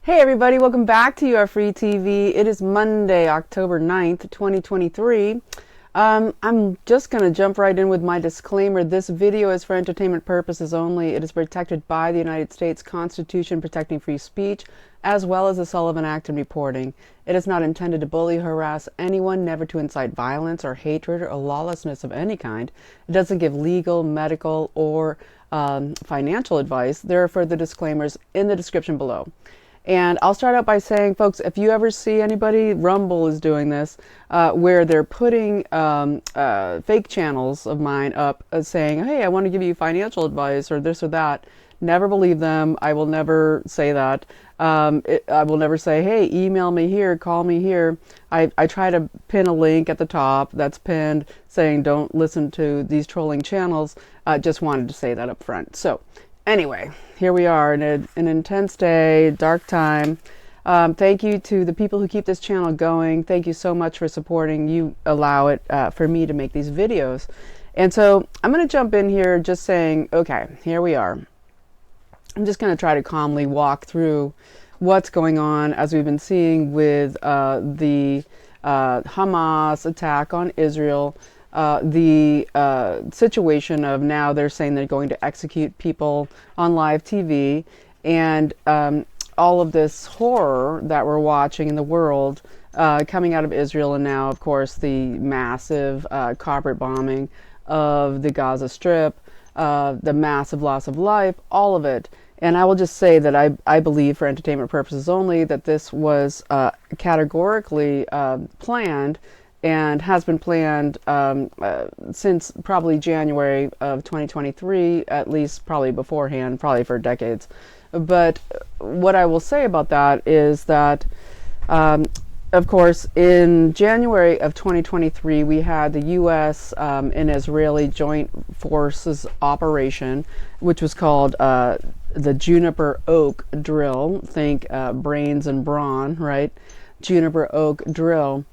Hey everybody, welcome back to Your Free TV. It is Monday, October 9th, 2023. I'm just going to jump right in with my disclaimer. This video is for entertainment purposes only. It is protected by the United States Constitution protecting free speech, as well as the Sullivan Act and reporting. It is not intended to bully or harass anyone, never to incite violence or hatred or lawlessness of any kind. It doesn't give legal, medical, or financial advice. There are further disclaimers in the description below. And I'll start out by saying, folks, if you ever see anybody, Rumble is doing this, where they're putting fake channels of mine up saying, hey, I want to give you financial advice or this or that. Never believe them. I will never say that. I will never say, hey, email me here, call me here. I try to pin a link at the top that's pinned saying don't listen to these trolling channels. Just wanted to say that up front. So anyway, here we are in an intense day, dark time. Thank you to the people who keep this channel going. Thank you so much for supporting. You allow it for me to make these videos. And so I'm going to jump in here just saying, okay, here we are. I'm just going to try to calmly walk through what's going on as we've been seeing with the Hamas attack on Israel. The situation of now they're saying they're going to execute people on live TV, and all of this horror that we're watching in the world coming out of Israel, and now, of course, the massive corporate bombing of the Gaza Strip, the massive loss of life, all of it. And I will just say that I believe, for entertainment purposes only, that this was categorically planned and has been planned since probably January of 2023, at least probably beforehand, probably for decades. But what I will say about that is that, of course, in January of 2023, we had the U.S. and Israeli Joint Forces operation, which was called the Juniper Oak Drill. Think brains and brawn, right? Juniper Oak Drill.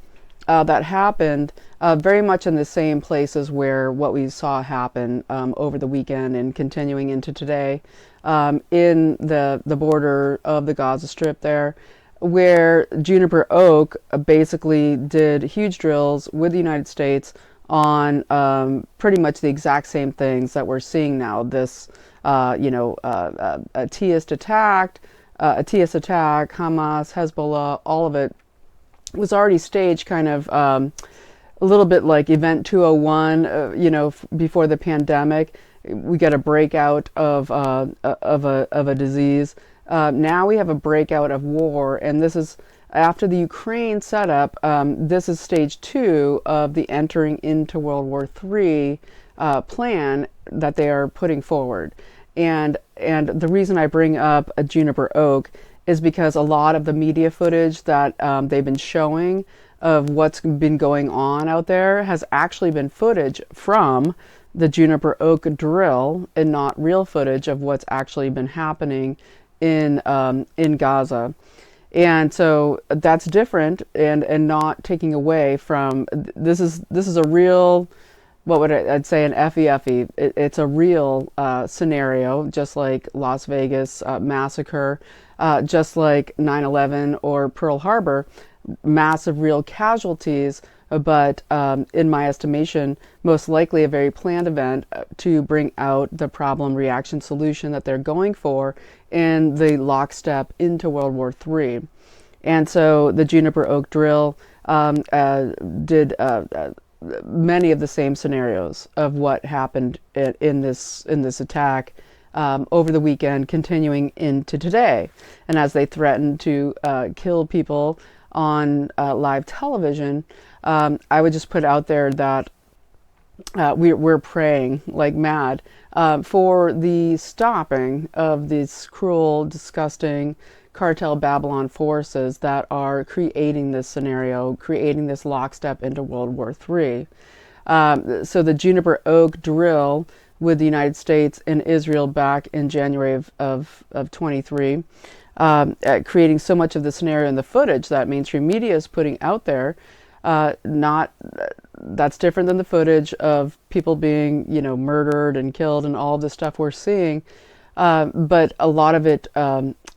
That happened very much in the same places where what we saw happen over the weekend and continuing into today, in the border of the Gaza Strip there, where Juniper Oak basically did huge drills with the United States on pretty much the exact same things that we're seeing now. This, a TIS attack, Hamas, Hezbollah, all of it was already staged kind of a little bit like Event 201, before the pandemic. We got a breakout of a disease. Now we have a breakout of war, and this is after the Ukraine setup. This is stage 2 of the entering into World War III plan that they are putting forward. And the reason I bring up a Juniper Oak is because a lot of the media footage that they've been showing of what's been going on out there has actually been footage from the Juniper Oak drill and not real footage of what's actually been happening in Gaza. And so that's different and not taking away from, this is a real, what would I'd say, an FEFE. It's a real scenario, just like Las Vegas massacre, just like 9/11 or Pearl Harbor, massive real casualties, but in my estimation, most likely a very planned event to bring out the problem reaction solution that they're going for in the lockstep into World War III. And so the Juniper Oak drill did many of the same scenarios of what happened in this attack over the weekend, continuing into today. And as they threatened to kill people on live television, I would just put out there that we're praying like mad for the stopping of these cruel, disgusting cartel Babylon forces that are creating this scenario, creating this lockstep into World War III. So the Juniper Oak drill with the United States and Israel back in January of 23, creating so much of the scenario and the footage that mainstream media is putting out there. That's different than the footage of people being, murdered and killed and all this stuff we're seeing. But a lot of it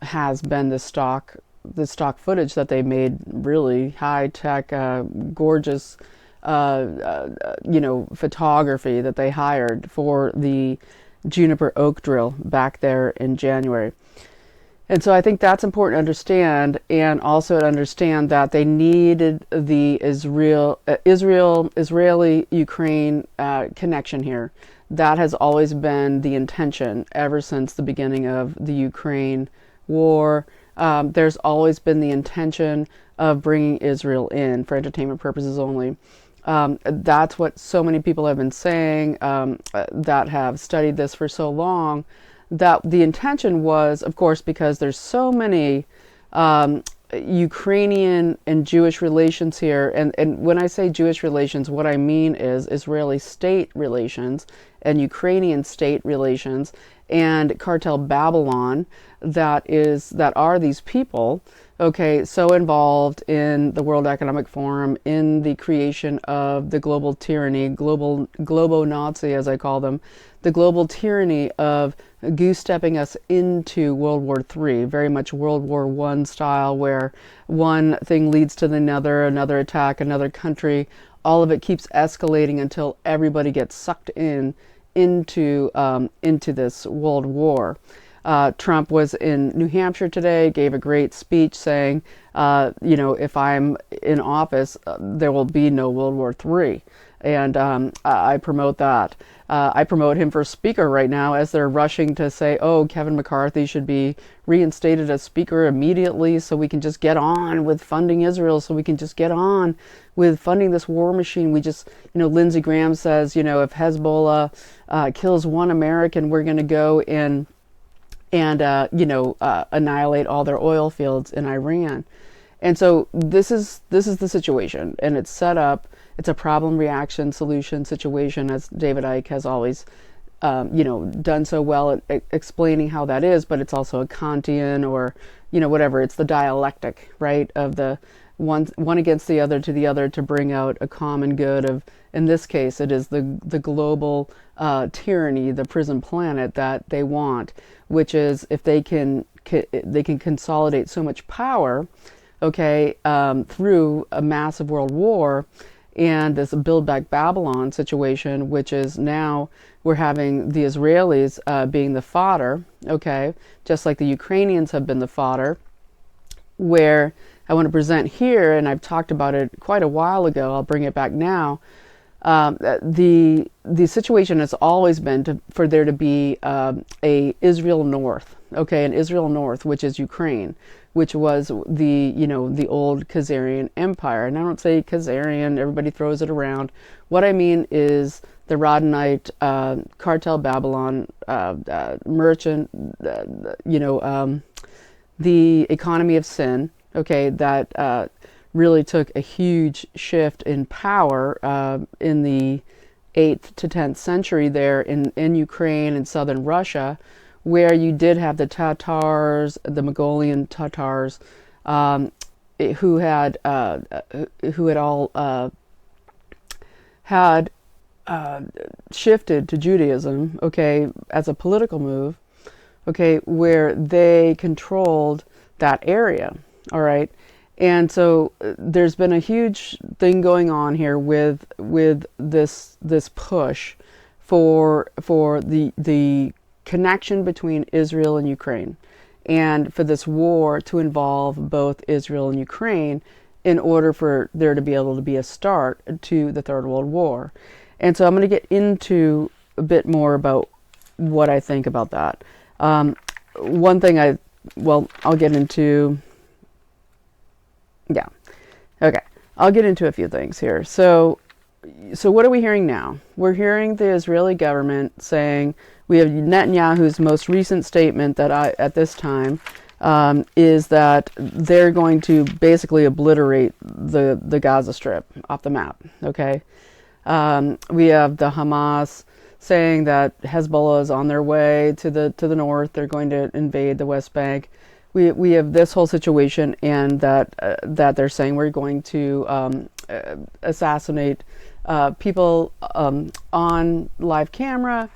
has been the stock the stock footage that they made, really high tech, gorgeous, photography that they hired for the juniper oak drill back there in January. And so I think that's important to understand, and also to understand that they needed the Israeli-Ukraine connection here. That has always been the intention ever since the beginning of the Ukraine war. There's always been the intention of bringing Israel in for entertainment purposes only. That's what so many people have been saying that have studied this for so long. That the intention was, of course, because there's so many Ukrainian and Jewish relations here. And when I say Jewish relations, what I mean is Israeli state relations and Ukrainian state relations and cartel Babylon that are these people, okay, so involved in the World Economic Forum, in the creation of the global tyranny, globo-Nazi, as I call them, the global tyranny of goose-stepping us into World War III, very much World War I style, where one thing leads to another attack, another country. All of it keeps escalating until everybody gets sucked into this world war. Trump was in New Hampshire today, gave a great speech saying, if I'm in office, there will be no World War III. And I promote that. I promote him for speaker right now as they're rushing to say, oh, Kevin McCarthy should be reinstated as speaker immediately so we can just get on with funding Israel, so we can just get on with funding this war machine. We just, Lindsey Graham says, if Hezbollah kills one American, we're going to go and annihilate all their oil fields in Iran. And so this is the situation, and it's set up. It's a problem, reaction, solution situation, as David Icke has always, done so well at explaining how that is. But it's also a Kantian, or whatever. It's the dialectic, right, of the one against the other to bring out a common good of. In this case, it is the global tyranny, the prison planet that they want, which is if they can consolidate so much power, okay, through a massive world war. And this Build Back Babylon situation, which is now we're having the Israelis being the fodder, okay, just like the Ukrainians have been the fodder, where I want to present here, and I've talked about it quite a while ago, I'll bring it back now. The situation has always been for there to be a Israel North, okay, an Israel North, which is Ukraine, which was the old Khazarian Empire. And I don't say Khazarian, everybody throws it around. What I mean is the Rodinite cartel Babylon merchant, the economy of sin, okay, that really took a huge shift in power in the 8th to 10th century there in Ukraine and southern Russia, where you did have the Tatars, the Mongolian Tatars, who had all had shifted to Judaism, okay, as a political move, okay, where they controlled that area, all right. And so there's been a huge thing going on here with this push for the connection between Israel and Ukraine, and for this war to involve both Israel and Ukraine in order for there to be able to be a start to the Third World War. And so I'm going to get into a bit more about what I think about that. One thing I'll get into. Yeah. Okay. I'll get into a few things here. So what are we hearing now? We're hearing the Israeli government saying, we have Netanyahu's most recent statement that at this time is that they're going to basically obliterate the Gaza Strip off the map. Okay. We have the Hamas saying that Hezbollah is on their way to the north. They're going to invade the West Bank. We have this whole situation, and that they're saying we're going to assassinate people on live camera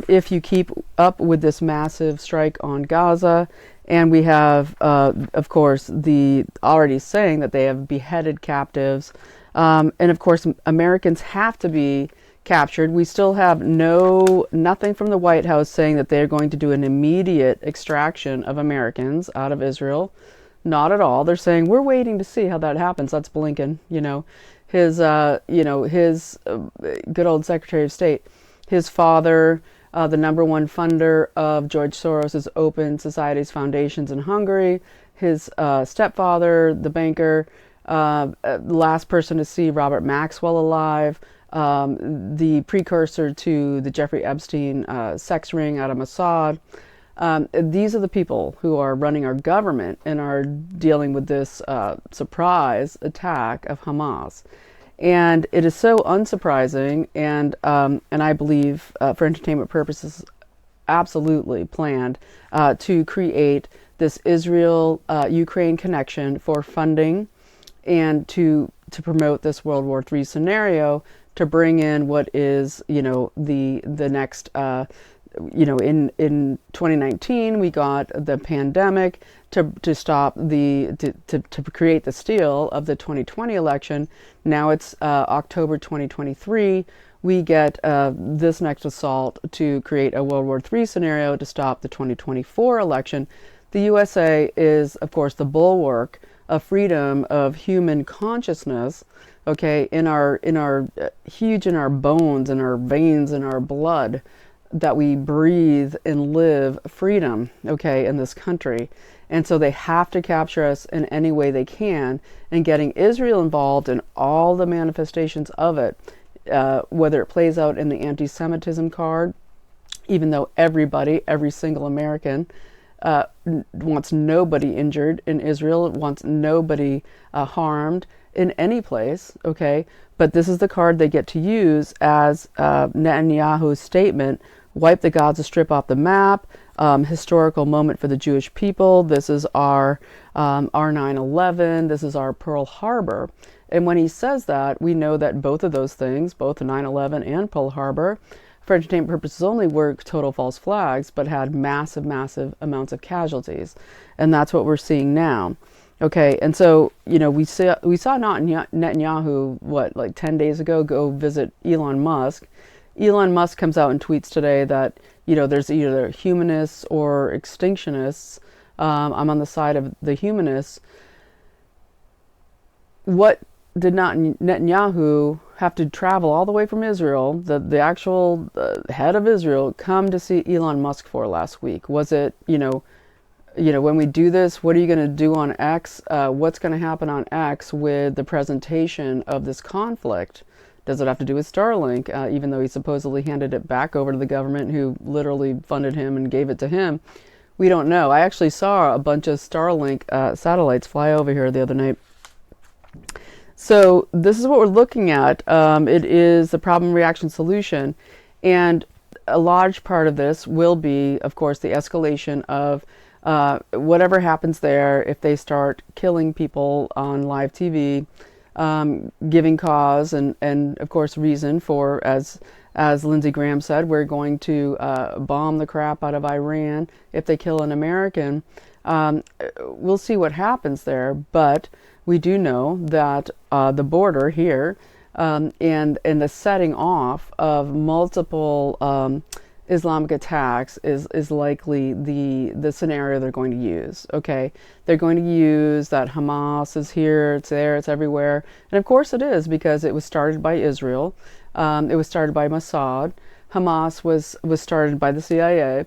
if you keep up with this massive strike on Gaza, And we have, of course, the already saying that they have beheaded captives. And of course, Americans have to be captured. We still have nothing from the White House saying that they're going to do an immediate extraction of Americans out of Israel. Not at all. They're saying we're waiting to see how that happens. That's Blinken, his good old Secretary of State, his father, the number one funder of George Soros's Open Societies Foundations in Hungary, his stepfather, the banker, last person to see Robert Maxwell alive, the precursor to the Jeffrey Epstein sex ring out of Mossad. These are the people who are running our government and are dealing with this surprise attack of Hamas. And it is so unsurprising, and I believe for entertainment purposes, absolutely planned to create this Israel-Ukraine connection for funding and to promote this World War III scenario, to bring in what is, the next, in 2019 we got the pandemic to stop to create the steal of the 2020 election. Now it's October 2023. We get this next assault to create a World War III scenario to stop the 2024 election. The USA is, of course, the bulwark of freedom of human consciousness, okay, huge in our bones, in our veins, in our blood, that we breathe and live freedom, okay, in this country. And so they have to capture us in any way they can, and getting Israel involved in all the manifestations of it, whether it plays out in the anti-Semitism card, even though every single American wants nobody injured in Israel, wants nobody harmed in any place, okay? But this is the card they get to use as Netanyahu's statement: wipe the Gaza Strip off the map, historical moment for the Jewish people. This is our 9/11. This is our Pearl Harbor. And when he says that, we know that both of those things, both 9/11 and Pearl Harbor, for entertainment purposes only, were total false flags, but had massive, massive amounts of casualties. And that's what we're seeing now. Okay, and so, we saw Netanyahu, like 10 days ago, go visit Elon Musk. Elon Musk comes out and tweets today that, there's either humanists or extinctionists. I'm on the side of the humanists. What did not Netanyahu have to travel all the way from Israel, the actual head of Israel, come to see Elon Musk for last week? Was it, when we do this, what are you going to do on X? What's going to happen on X with the presentation of this conflict? Does it have to do with Starlink, even though he supposedly handed it back over to the government, who literally funded him and gave it to him? We don't know. I actually saw a bunch of Starlink satellites fly over here the other night. So this is what we're looking at. It is the problem, reaction, solution. And a large part of this will be, of course, the escalation of whatever happens there. If they start killing people on live TV, giving cause and of course reason for, as Lindsey Graham said, we're going to bomb the crap out of Iran if they kill an American. We'll see what happens there, but we do know that the border here and the setting off of multiple Islamic attacks is likely the scenario they're going to use. Okay, they're going to use that Hamas is here, it's there, it's everywhere, and of course it is, because it was started by Israel. It was started by Mossad. Hamas was started by the CIA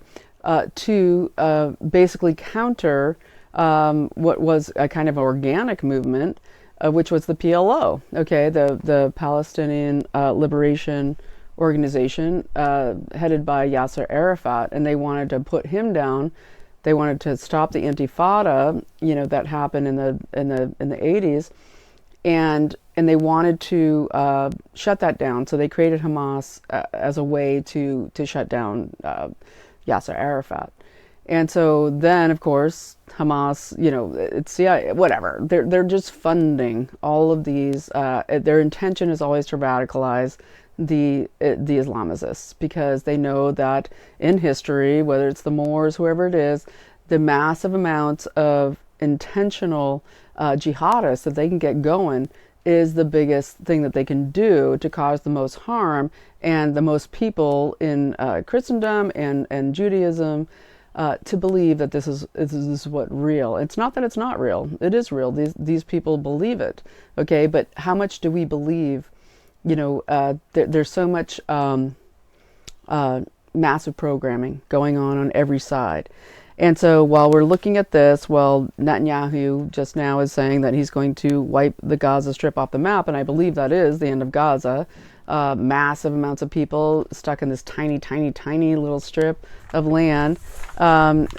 to basically counter what was a kind of organic movement, which was the PLO. Okay, the Palestinian Liberation Organization, headed by Yasser Arafat, and they wanted to put him down. They wanted to stop the Intifada, that happened in the 80s, and they wanted to shut that down. So they created Hamas as a way to shut down Yasser Arafat. And so then, of course, Hamas, it's CIA, whatever. They're just funding all of these. Their intention is always to radicalize the Islamicists, because they know that in history, whether it's the Moors, whoever it is, the massive amounts of intentional jihadists that they can get going is the biggest thing that they can do to cause the most harm, and the most people in Christendom and Judaism to believe that this is what real. It's not that it's not real. It is real. These people believe it. Okay, but how much do we believe? You know, there's so much massive programming going on every side. And so while we're looking at this, well, Netanyahu just now is saying that he's going to wipe the Gaza Strip off the map, and I believe that is the end of Gaza. Massive amounts of people stuck in this tiny, tiny, tiny little strip of land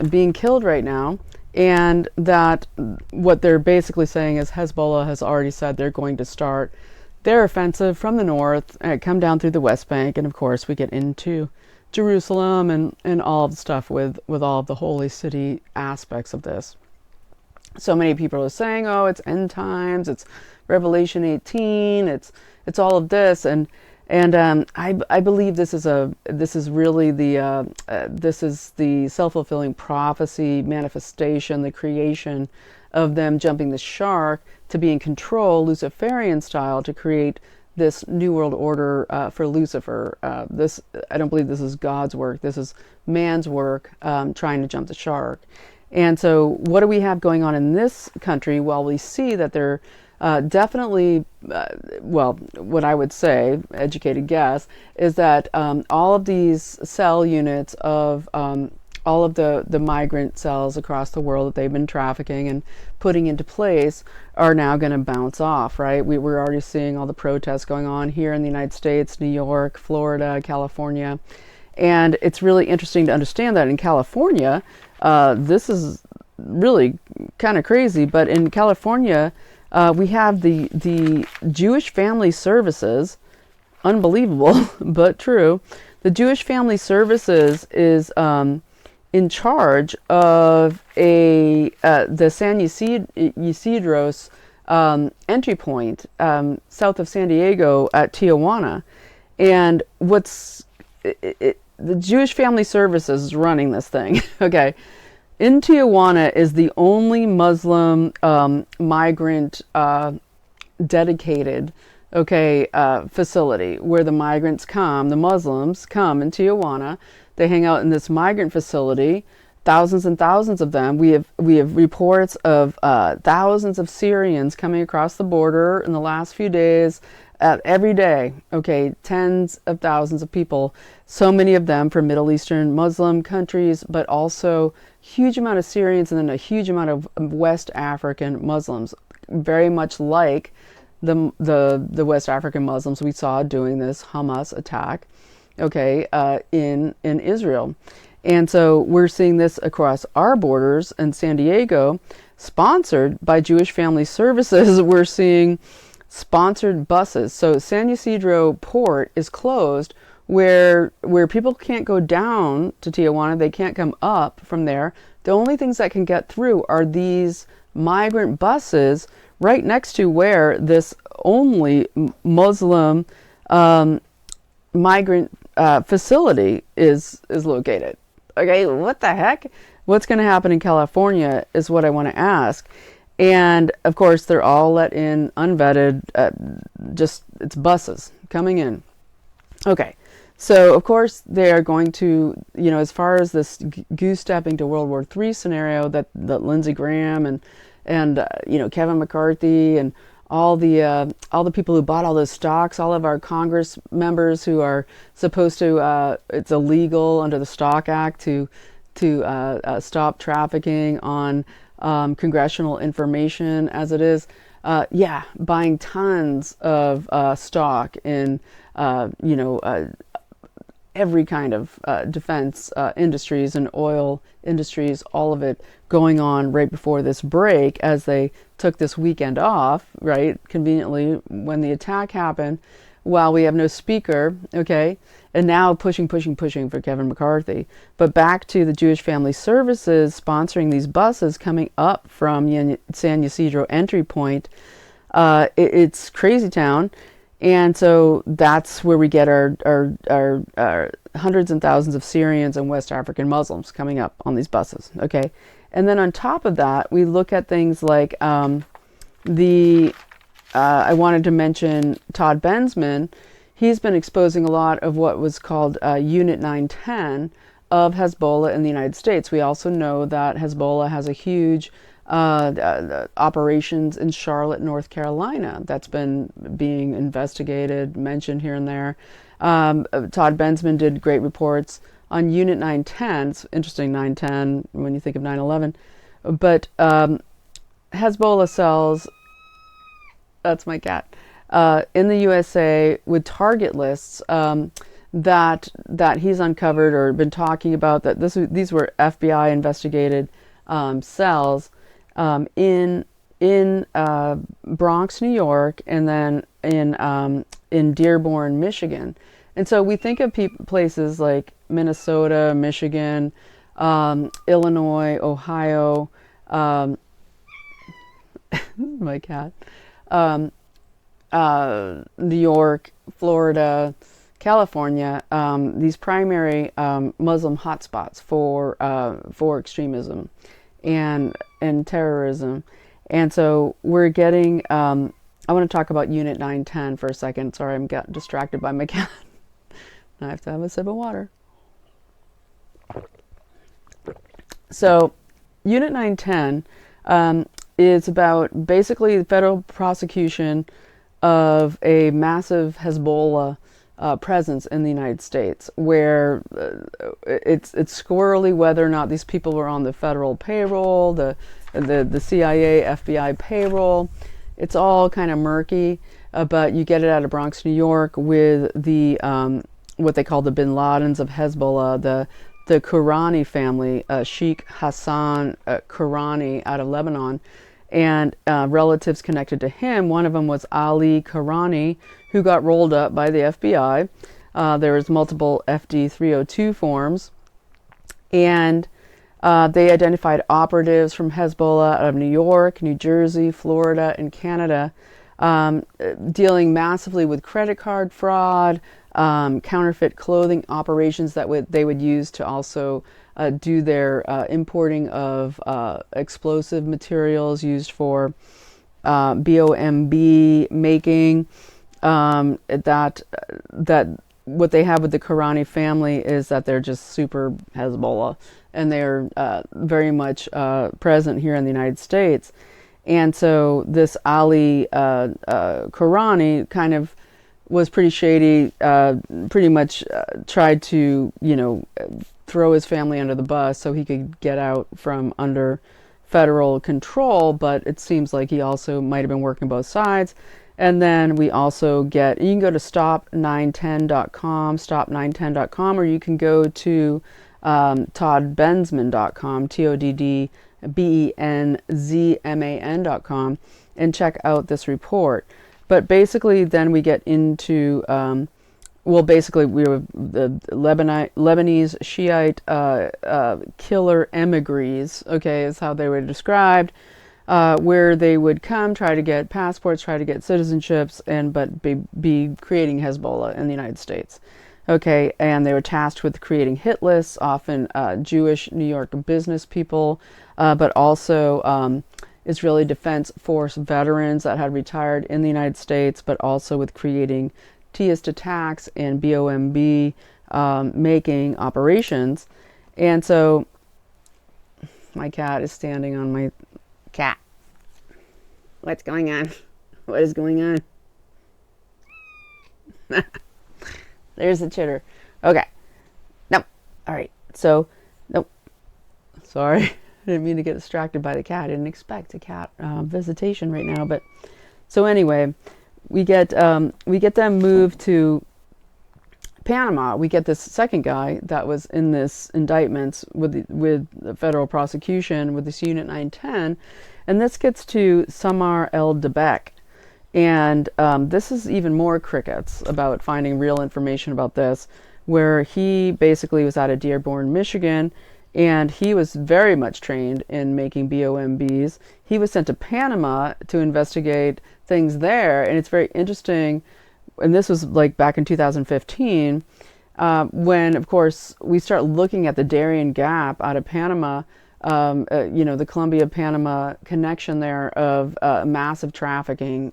being killed right now. And that what they're basically saying is Hezbollah has already said they're going to start their offensive from the north and come down through the West Bank. And of course, we get into Jerusalem and all of the stuff with all of the holy city aspects of this. So many people are saying, oh, it's end times, it's Revelation 18, it's all of this, and I believe this is really the self-fulfilling prophecy manifestation, the creation of them jumping the shark to be in control, Luciferian style, to create this new world order for Lucifer. I don't believe this is God's work. This is man's work trying to jump the shark. And so what do we have going on in this country? Well, we see that they're definitely, well, what I would say, educated guess, is that all of these cell units of all of the migrant cells across the world that they've been trafficking and putting into place are now going to bounce off, right? We're already seeing all the protests going on here in the United States, New York, Florida, California. And it's really interesting to understand that in California, this is really kind of crazy, but in California, we have the Jewish Family Services, unbelievable, but true. The Jewish Family Services is in charge of the San Ysidros entry point south of San Diego at Tijuana. And the Jewish Family Services is running this thing, okay? In Tijuana is the only Muslim migrant dedicated facility where the migrants come, the Muslims come in Tijuana. They hang out in this migrant facility, thousands and thousands of them. We have reports of thousands of Syrians coming across the border in the last few days, every day. Okay, tens of thousands of people, so many of them from Middle Eastern Muslim countries, but also huge amount of Syrians and then a huge amount of West African Muslims, very much like the West African Muslims we saw doing this Hamas attack, in Israel. And so we're seeing this across our borders in San Diego, sponsored by Jewish Family Services. We're seeing sponsored buses. So San Ysidro Port is closed, where people can't go down to Tijuana. They can't come up from there. The only things that can get through are these migrant buses right next to where this only Muslim migrant facility is located. Okay, what the heck? What's going to happen in California is what I want to ask. And of course, they're all let in unvetted, it's buses coming in. Okay, so of course they are going to, as far as this goose stepping to World War III scenario that Lindsey Graham and Kevin McCarthy and all the people who bought all those stocks, all of our Congress members who are supposed to, it's illegal under the Stock Act to stop trafficking on congressional information as it is. Buying tons of stock in, every kind of defense industries and oil industries, all of it going on right before this break as they took this weekend off, right, conveniently when the attack happened, while we have no speaker, okay, and now pushing for Kevin McCarthy. But back to the Jewish Family Services sponsoring these buses coming up from San Ysidro entry point. It's crazy town. And so that's where we get our hundreds and thousands of Syrians and West African Muslims coming up on these buses, okay? And then on top of that, we look at things like I wanted to mention Todd Bensman. He's been exposing a lot of what was called Unit 910 of Hezbollah in the United States. We also know that Hezbollah has a huge operations in Charlotte, North Carolina, that's been being investigated, mentioned here and there. Todd Bensman did great reports on Unit 910. It's interesting, 910 when you think of 9/11. But Hezbollah cells, that's my cat, in the USA with target lists that he's uncovered or been talking about, that these were FBI investigated cells in Bronx, New York, and then in Dearborn, Michigan. And so we think of places like Minnesota, Michigan, Illinois, Ohio, my cat, New York, Florida, California, these primary Muslim hotspots for extremism and terrorism. And so we're getting, I want to talk about Unit 910 for a second. Sorry, I'm got distracted by my cat. I have to have a sip of water. So Unit 910 is about basically the federal prosecution of a massive Hezbollah presence in the United States, where it's squirrely whether or not these people were on the federal payroll, the CIA, FBI payroll. It's all kind of murky, but you get it out of Bronx, New York, with the what they call the Bin Ladens of Hezbollah, the Qurani family, Sheikh Hassan Qurani out of Lebanon, and relatives connected to him. One of them was Ali Qurani, who got rolled up by the FBI. There was multiple FD 302 forms, and they identified operatives from Hezbollah out of New York, New Jersey, Florida, and Canada, dealing massively with credit card fraud, counterfeit clothing operations that they would use to also do their importing of explosive materials used for BOMB making. That what they have with the Qurani family is that they're just super Hezbollah, and they're very much present here in the United States. And so this Ali Qurani kind of was pretty shady, pretty much tried to, throw his family under the bus so he could get out from under federal control, but it seems like he also might have been working both sides. And then we also get, you can go to stop910.com, stop910.com, or you can go to toddbensman.com, toddbenzman.com, and check out this report. But basically then we get into, basically we were the Lebanese Shiite killer emigres, okay, is how they were described, where they would come, try to get passports, try to get citizenships, but be creating Hezbollah in the United States. Okay, and they were tasked with creating hit lists, often Jewish New York business people, but also Israeli Defense Force veterans that had retired in the United States, but also with creating terrorist attacks and BOMB making operations. And so my cat is standing on my cat. What's going on? What is going on? There's the chitter. Okay. No. All right. So, nope. Sorry. I didn't mean to get distracted by the cat. I didn't expect a cat visitation right now. But so anyway, we get them moved to Panama. We get this second guy that was in this indictments with the federal prosecution with this Unit 910, and this gets to Samar el-Dabek. And this is even more crickets about finding real information about this, where he basically was out of Dearborn, Michigan, and he was very much trained in making BOMBs. He was sent to Panama to investigate things there, and it's very interesting, and this was like back in 2015, when, of course, we start looking at the Darien Gap out of Panama, the Colombia-Panama connection there of massive trafficking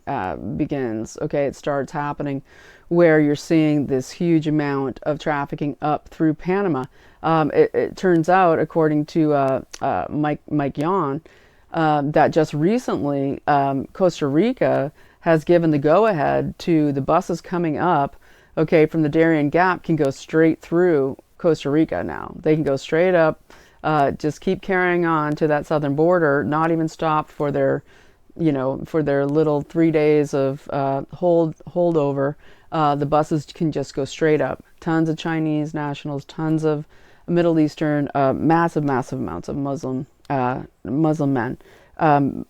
begins. Okay, it starts happening where you're seeing this huge amount of trafficking up through Panama. It turns out, according to Mike Yon, that just recently Costa Rica has given the go-ahead to the buses coming up, okay, from the Darien Gap can go straight through Costa Rica now. They can go straight up, just keep carrying on to that southern border, not even stop for their, for their little 3 days of holdover. The buses can just go straight up. Tons of Chinese nationals, tons of Middle Eastern, massive amounts of Muslim men,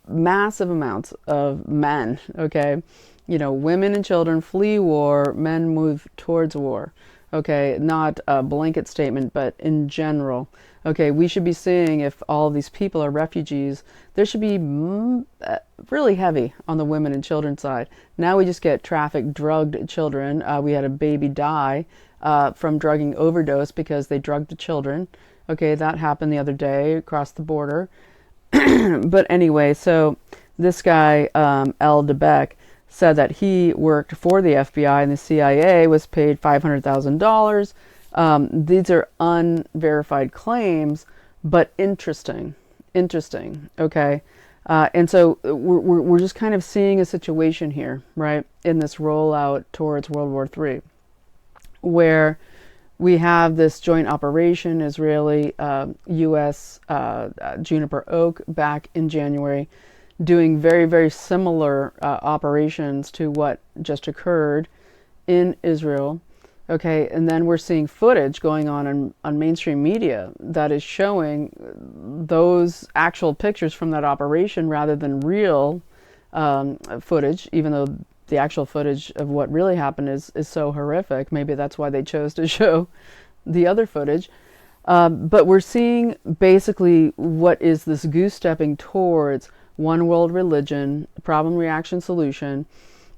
massive amounts of men. Okay, women and children flee war, men move towards war. Okay, not a blanket statement, but in general. Okay, we should be seeing if all of these people are refugees, there should be really heavy on the women and children side. Now we just get trafficked, drugged children. We had a baby die from drugging overdose because they drugged the children. Okay, that happened the other day across the border. But anyway, so this guy, El DeBeck, said that he worked for the FBI and the CIA, was paid $500,000. These are unverified claims, but interesting, okay? And so we're just kind of seeing a situation here, right, in this rollout towards World War III, where we have this joint operation, Israeli, U.S., Juniper Oak, back in January, doing very similar operations to what just occurred in Israel. Okay, and then we're seeing footage going on mainstream media that is showing those actual pictures from that operation rather than real footage, even though the actual footage of what really happened is so horrific. Maybe that's why they chose to show the other footage. But we're seeing basically what is this goose stepping towards one world religion, problem, reaction, solution,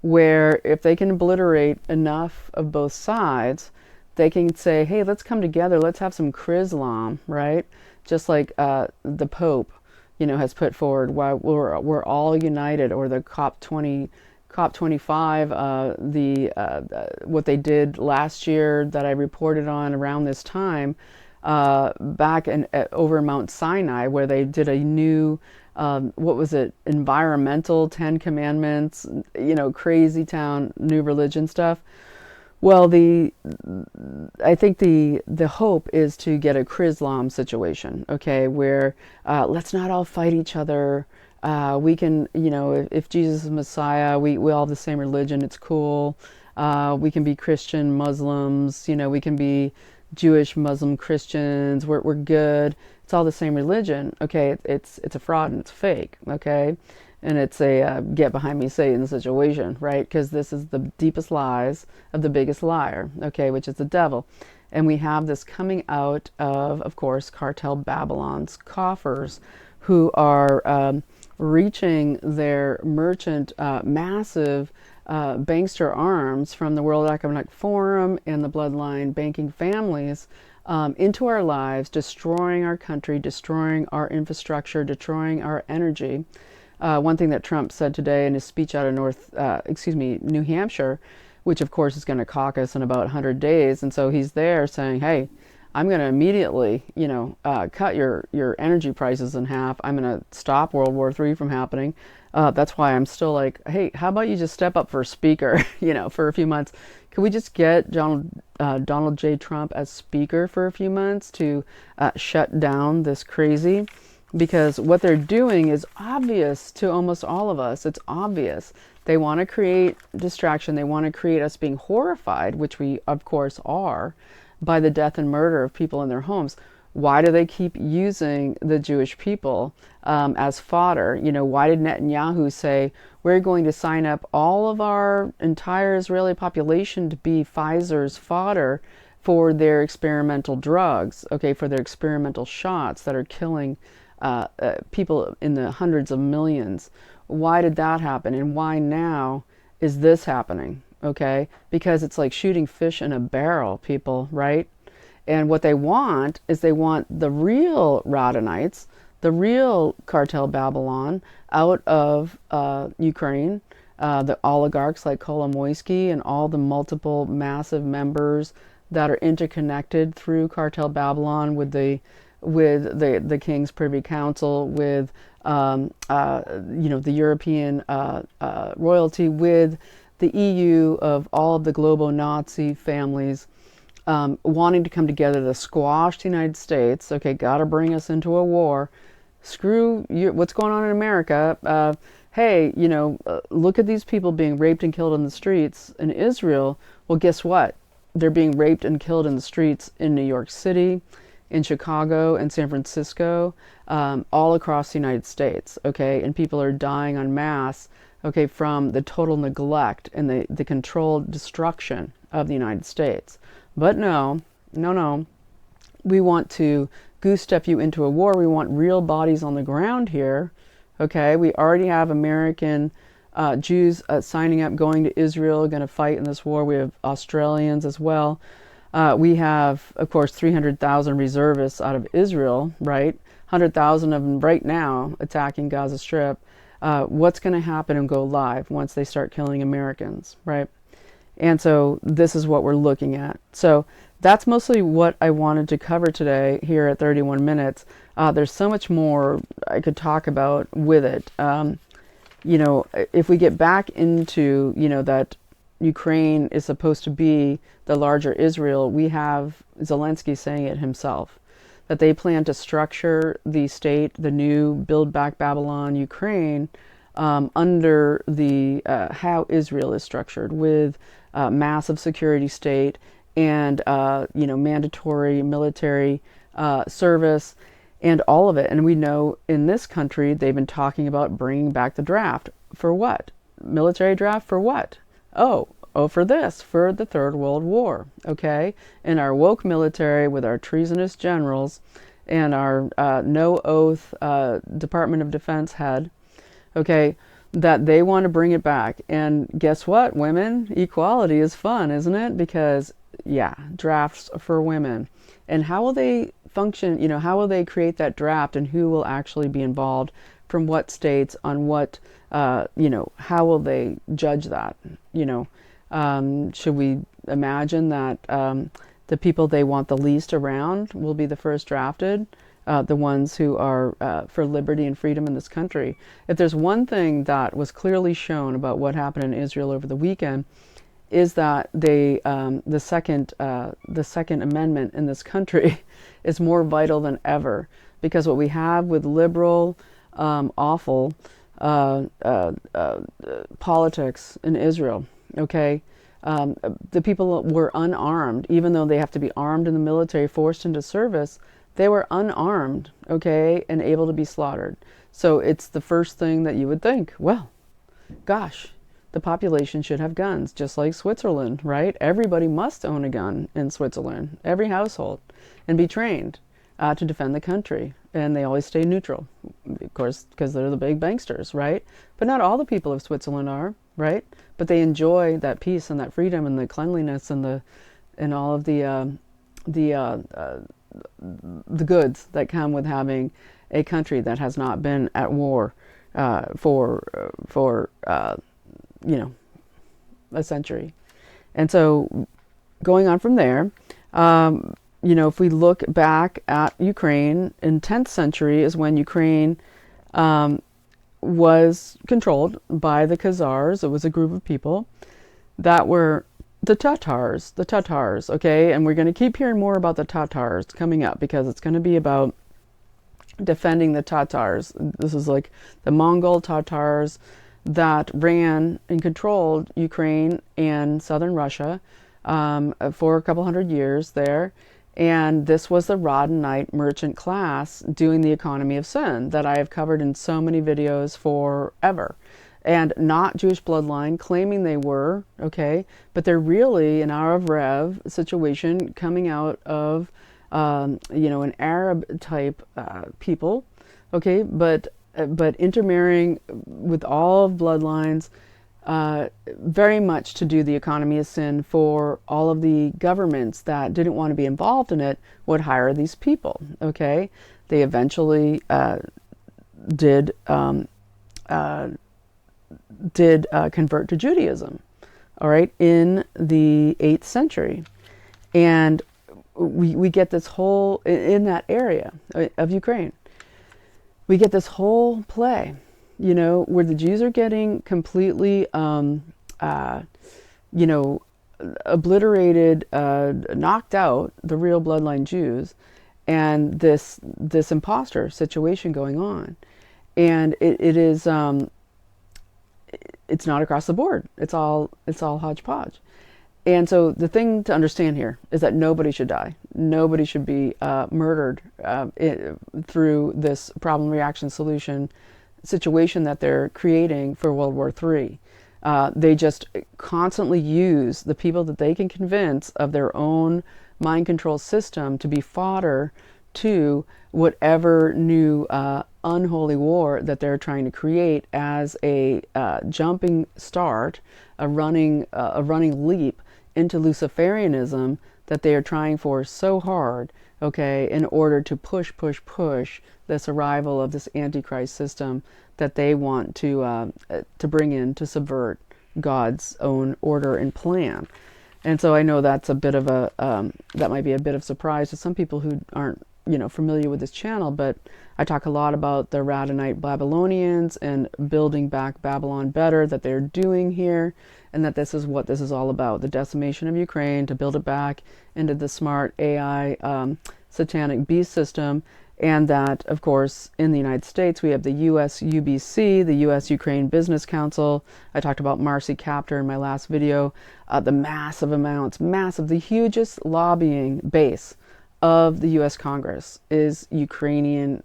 where if they can obliterate enough of both sides, they can say, hey, let's come together, let's have some Chrislam, right? Just like the Pope, has put forward, why we're all united, or the COP25, what they did last year that I reported on around this time, back over Mount Sinai, where they did a new what was it, environmental 10 commandments, crazy town, new religion stuff. Well, I think the hope is to get a Chrislam situation, okay, where let's not all fight each other. We can, if Jesus is Messiah, we all have the same religion, it's cool. We can be Christian Muslims, we can be Jewish, Muslim, Christians, we're good. It's all the same religion. Okay, it's a fraud and it's fake. Okay, and it's a get behind me Satan situation, right? Because this is the deepest lies of the biggest liar. Okay, which is the devil, and we have this coming out of course, cartel Babylon's coffers, who are reaching their merchant massive bankster arms from the World Economic Forum and the bloodline banking families into our lives, destroying our country, destroying our infrastructure, destroying our energy. One thing that Trump said today in his speech out of New Hampshire, which of course is going to caucus in about 100 days, and so he's there saying, hey, I'm going to immediately, cut your energy prices in half. I'm going to stop World War III from happening. That's why I'm still like, hey, how about you just step up for speaker, for a few months? Can we just get Donald J. Trump as speaker for a few months to shut down this crazy? Because what they're doing is obvious to almost all of us. It's obvious. They want to create distraction. They want to create us being horrified, which we, of course, are, by the death and murder of people in their homes. Why do they keep using the Jewish people as fodder? Why did Netanyahu say, we're going to sign up all of our entire Israeli population to be Pfizer's fodder for their experimental drugs, okay, for their experimental shots that are killing people in the hundreds of millions? Why did that happen? And why now is this happening? Okay, because it's like shooting fish in a barrel, people, right? And what they want is they want the real Radhanites, the real cartel Babylon out of Ukraine, the oligarchs like Kolomoisky and all the multiple massive members that are interconnected through cartel Babylon with the King's Privy Council, with the European royalty, with the EU, of all of the globo-Nazi families wanting to come together to squash the United States. Okay, got to bring us into a war. Screw you, what's going on in America? Hey, look at these people being raped and killed in the streets in Israel. Well, guess what? They're being raped and killed in the streets in New York City, in Chicago, and San Francisco, all across the United States, okay? And people are dying en masse, okay, from the total neglect and the controlled destruction of the United States. But no, we want to goose step you into a war. We want real bodies on the ground here, okay? We already have American Jews signing up, going to Israel, going to fight in this war. We have Australians as well. We have, of course, 300,000 reservists out of Israel, right? 100,000 of them right now attacking Gaza Strip. What's going to happen and go live once they start killing Americans, right? And so this is what we're looking at. So that's mostly what I wanted to cover today here at 31 minutes. There's so much more I could talk about with it. If we get back into, that Ukraine is supposed to be the larger Israel, we have Zelensky saying it himself, that they plan to structure the state, the new Build Back Babylon Ukraine, under the how Israel is structured, with massive security state and mandatory military service and all of it. And we know in this country they've been talking about bringing back the draft. For what? Military draft for what? Oh, for this, for the Third World War, okay? And our woke military with our treasonous generals and our no-oath Department of Defense head, okay, that they want to bring it back. And guess what, women? Equality is fun, isn't it? Because, yeah, drafts for women. And how will they function, how will they create that draft, and who will actually be involved, from what states, on what, how will they judge that, should we imagine that the people they want the least around will be the first drafted, the ones who are for liberty and freedom in this country? If there's one thing that was clearly shown about what happened in Israel over the weekend, is that the Second Amendment in this country is more vital than ever, because what we have with liberal, awful politics in Israel, okay, the people were unarmed, even though they have to be armed in the military, forced into service. They were unarmed, okay, and able to be slaughtered. So it's the first thing that you would think, well, gosh, the population should have guns, just like Switzerland, right? Everybody must own a gun in Switzerland, every household, and be trained to defend the country. And they always stay neutral, of course, because they're the big banksters, right? But not all the people of Switzerland are, right? But they enjoy that peace and that freedom and the cleanliness and all of the goods that come with having a country that has not been at war for a century. And so going on from there, if we look back at Ukraine, in 10th century is when Ukraine was controlled by the Khazars. It was a group of people that were the Tatars, okay? And we're going to keep hearing more about the Tatars coming up, because it's going to be about defending the Tatars. This is like the Mongol Tatars that ran and controlled Ukraine and southern Russia for a couple hundred years there. And this was the Roddenite merchant class doing the economy of sin that I have covered in so many videos forever. And not Jewish bloodline, claiming they were, okay, but they're really an Arab Rev situation coming out of, an Arab type people, okay, but intermarrying with all of bloodlines, very much to do the economy of sin for all of the governments that didn't want to be involved in it, would hire these people, okay, They eventually did convert to Judaism, all right, in the 8th century. And we get this whole, in that area of Ukraine, we get this whole play, you know, where the Jews are getting completely, you know, obliterated, knocked out, the real bloodline Jews, and this imposter situation going on. And it is, it's not across the board. It's all hodgepodge. And so the thing to understand here is that nobody should die. Nobody should be murdered through this problem, reaction, solution situation that they're creating for World War III. They just constantly use the people that they can convince of their own mind control system to be fodder to whatever new unholy war that they're trying to create as a jumping start, a running leap into Luciferianism that they are trying for so hard, okay, in order to push this arrival of this Antichrist system that they want to bring in to subvert God's own order and plan. And so I know that's a bit of a that might be a bit of surprise to some people who aren't, you know, familiar with this channel, but I talk a lot about the Radhanite Babylonians and building back Babylon better that they're doing here, and that this is what this is all about, the decimation of Ukraine to build it back into the smart AI satanic beast system. And that, of course, in the United States, we have the US UBC, the US Ukraine Business Council. I talked about Marcy Kaptur in my last video, the massive amounts, the hugest lobbying base of the U.S. Congress is Ukrainian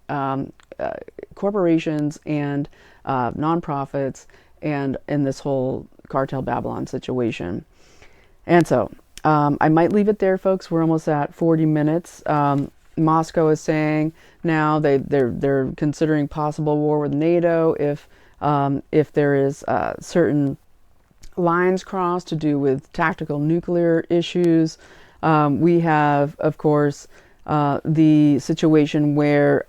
corporations and nonprofits, and in this whole cartel Babylon situation. And so I might leave it there, folks. We're almost at 40 minutes. Moscow is saying now they're considering possible war with NATO if there is certain lines crossed to do with tactical nuclear issues. We have, of course, the situation where,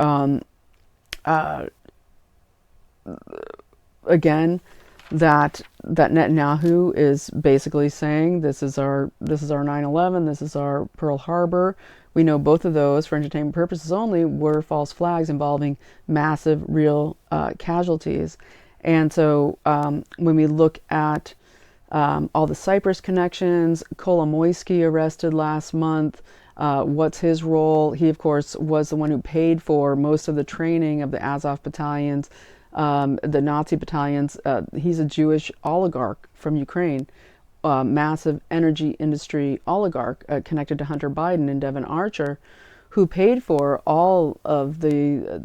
again, that Netanyahu is basically saying this is our 9/11, this is our Pearl Harbor. We know both of those, for entertainment purposes only, were false flags involving massive real casualties. And so when we look at all the Cyprus connections, Kolomoisky arrested last month. What's his role? He, of course, was the one who paid for most of the training of the Azov battalions, the Nazi battalions. He's a Jewish oligarch from Ukraine, massive energy industry oligarch connected to Hunter Biden and Devin Archer, who paid for all of the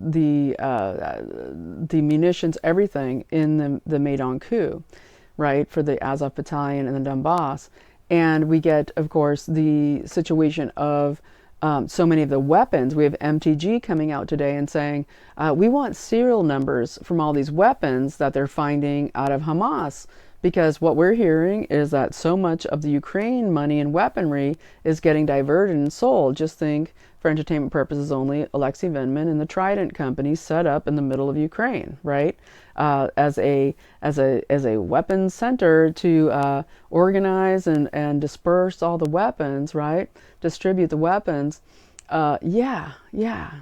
munitions, everything in the Maidan coup, right, for the Azov battalion and the Donbass. And we get, of course, the situation of so many of the weapons. We have MTG coming out today and saying, we want serial numbers from all these weapons that they're finding out of Hamas. Because what we're hearing is that so much of the Ukraine money and weaponry is getting diverted and sold. Just think, for entertainment purposes only, Alexei Vindman and the Trident Company set up in the middle of Ukraine, right? As a weapons center to organize and disperse all the weapons, right? Distribute the weapons. Yeah,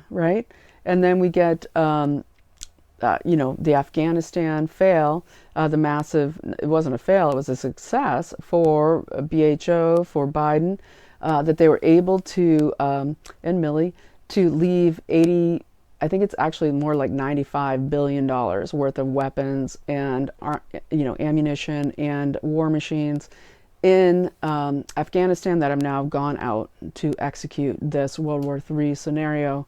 right? And then we get, you know, the Afghanistan fail, the massive, it wasn't a fail, it was a success for BHO, for Biden, that they were able to, and Milley, to leave 80, I think it's actually more like $95 billion worth of weapons and, you know, ammunition and war machines in Afghanistan that have now gone out to execute this World War III scenario.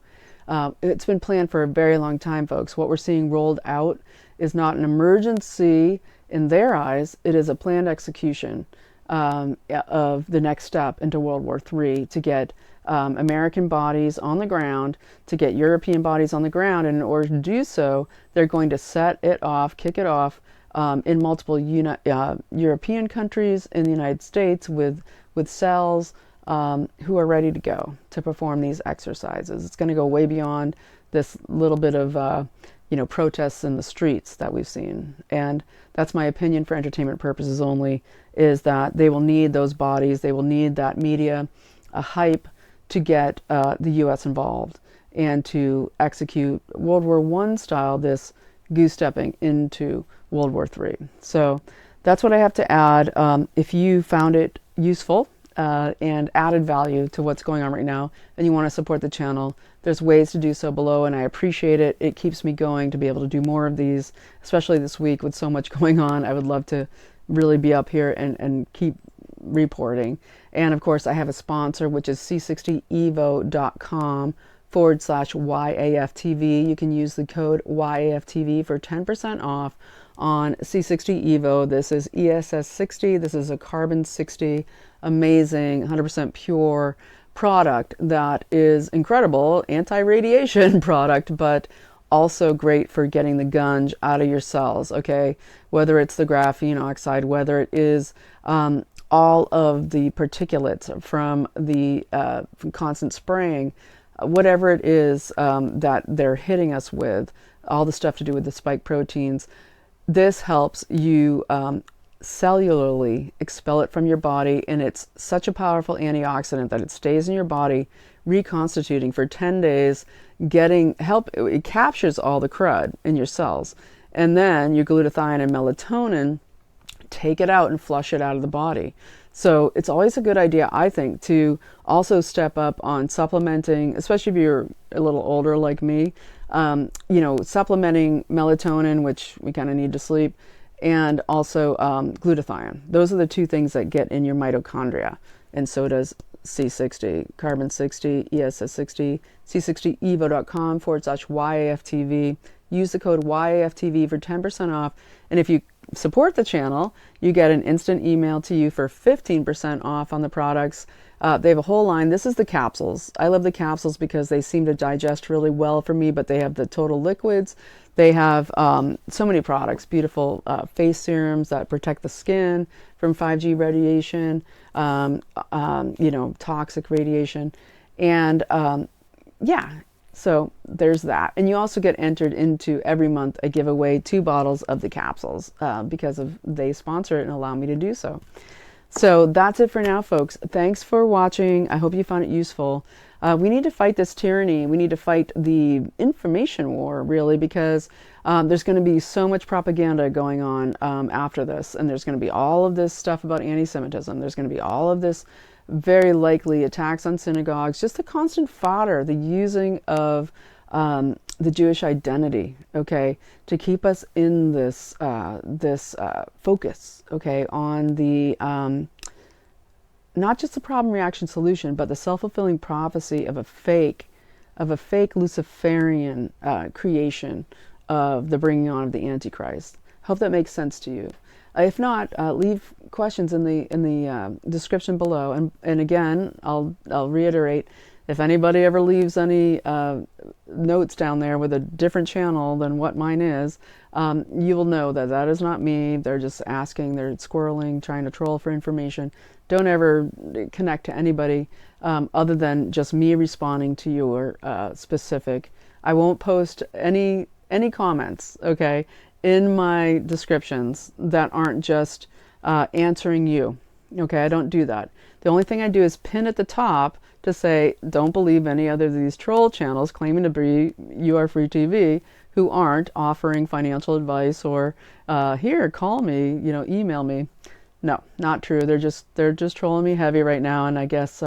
It's been planned for a very long time, folks. What we're seeing rolled out is not an emergency in their eyes. It is a planned execution of the next step into World War III to get American bodies on the ground, to get European bodies on the ground. And in order to do so, they're going to set it off, kick it off in multiple European countries, in the United States, with cells who are ready to go to perform these exercises. It's going to go way beyond this little bit of protests in the streets that we've seen. And that's my opinion for entertainment purposes only, is that they will need those bodies, they will need that media hype to get the U.S. involved and to execute World War I style, this goose stepping into World War III. So that's what I have to add. If you found it useful and added value to what's going on right now, and you want to support the channel, there's ways to do so below, and I appreciate it. It keeps me going to be able to do more of these, especially this week with so much going on. I would love to really be up here and keep reporting. And of course, I have a sponsor, which is c60evo.com/YAFTV. You can use the code YAFTV for 10% off on C60 Evo. This is ESS 60. This is a carbon 60, amazing, 100% pure product that is incredible, anti-radiation product, but also great for getting the gunge out of your cells, okay? Whether it's the graphene oxide, whether it is all of the particulates from the from constant spraying, whatever it is that they're hitting us with, all the stuff to do with the spike proteins, this helps you cellularly expel it from your body, and it's such a powerful antioxidant that it stays in your body, reconstituting for 10 days, it captures all the crud in your cells, and then your glutathione and melatonin take it out and flush it out of the body. So it's always a good idea, I think, to also step up on supplementing, especially if you're a little older like me, supplementing melatonin, which we kind of need to sleep, and also glutathione. Those are the two things that get in your mitochondria. And so does C60, carbon 60, ESS 60, c60evo.com/YAFTV. Use the code YAFTV for 10% off. And if you support the channel, you get an instant email to you for 15% off on the products. They have a whole line. This is the capsules. I love the capsules because they seem to digest really well for me, but they have the total liquids. They have so many products, beautiful face serums that protect the skin from 5G radiation, toxic radiation. And so there's that. And you also get entered into every month a giveaway 2 bottles of the capsules because they sponsor it and allow me to do so. So that's it for now, folks. Thanks for watching. I hope you found it useful. We need to fight this tyranny. We need to fight the information war, really, because there's going to be so much propaganda going on after this. And there's going to be all of this stuff about anti-Semitism. There's going to be all of this very likely attacks on synagogues, just the constant fodder, the using of the Jewish identity, okay, to keep us in this focus, okay, on the not just the problem, reaction, solution, but the self-fulfilling prophecy of a fake Luciferian creation of the bringing on of the Antichrist. Hope that makes sense to you. If not, leave questions in the description below. And again, I'll reiterate, if anybody ever leaves any notes down there with a different channel than what mine is, you will know that that is not me. They're just asking, they're squirreling, trying to troll for information. Don't ever connect to anybody other than just me responding to your specific. I won't post any comments, okay, in my descriptions that aren't just answering you. Okay, I don't do that. The only thing I do is pin at the top to say, don't believe any other of these troll channels claiming to be Free TV who aren't offering financial advice or here, call me, email me. No, not true. They're just trolling me heavy right now, and I guess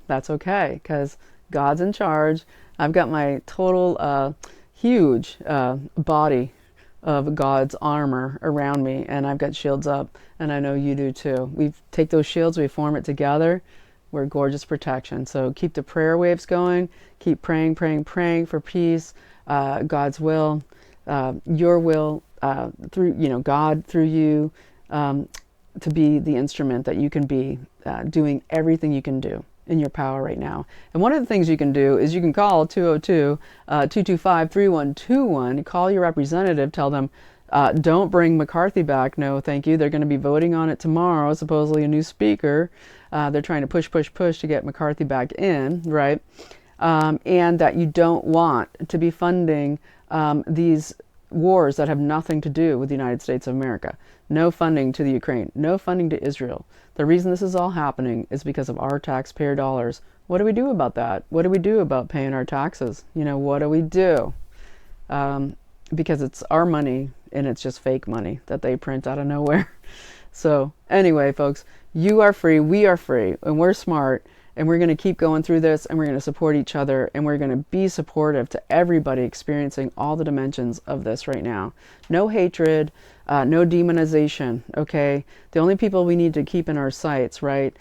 that's okay because God's in charge. I've got my total huge body of God's armor around me, and I've got shields up, and I know you do too. We take those shields, we form it together. We're gorgeous protection. So keep the prayer waves going. Keep praying, praying, praying for peace, God's will, your will through God through you, to be the instrument that you can be, doing everything you can do in your power right now. And one of the things you can do is you can call 202-225-3121. Call your representative, tell them, don't bring McCarthy back. No, thank you. They're going to be voting on it tomorrow, supposedly a new speaker. They're trying to push to get McCarthy back in, right? and that you don't want to be funding these wars that have nothing to do with the United States of America. No funding to the Ukraine, no funding to Israel. The reason this is all happening is because of our taxpayer dollars. What do we do about that? What do we do about paying our taxes? You know, what do we do? Because it's our money and it's just fake money that they print out of nowhere. So anyway, folks, you are free, we are free, and we're smart, and we're going to keep going through this, and we're going to support each other, and we're going to be supportive to everybody experiencing all the dimensions of this right now. No hatred, no demonization, okay? The only people we need to keep in our sights, right,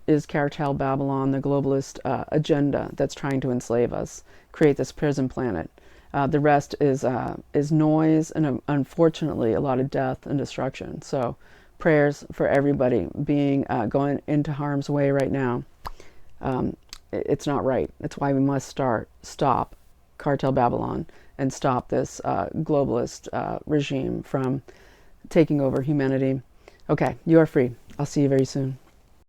is Cartel Babylon, the globalist agenda that's trying to enslave us, create this prison planet. The rest is noise and unfortunately a lot of death and destruction. So prayers for everybody going into harm's way right now. It's not right. That's why we must stop Cartel Babylon and stop this globalist regime from taking over humanity. Okay, you are free. I'll see you very soon.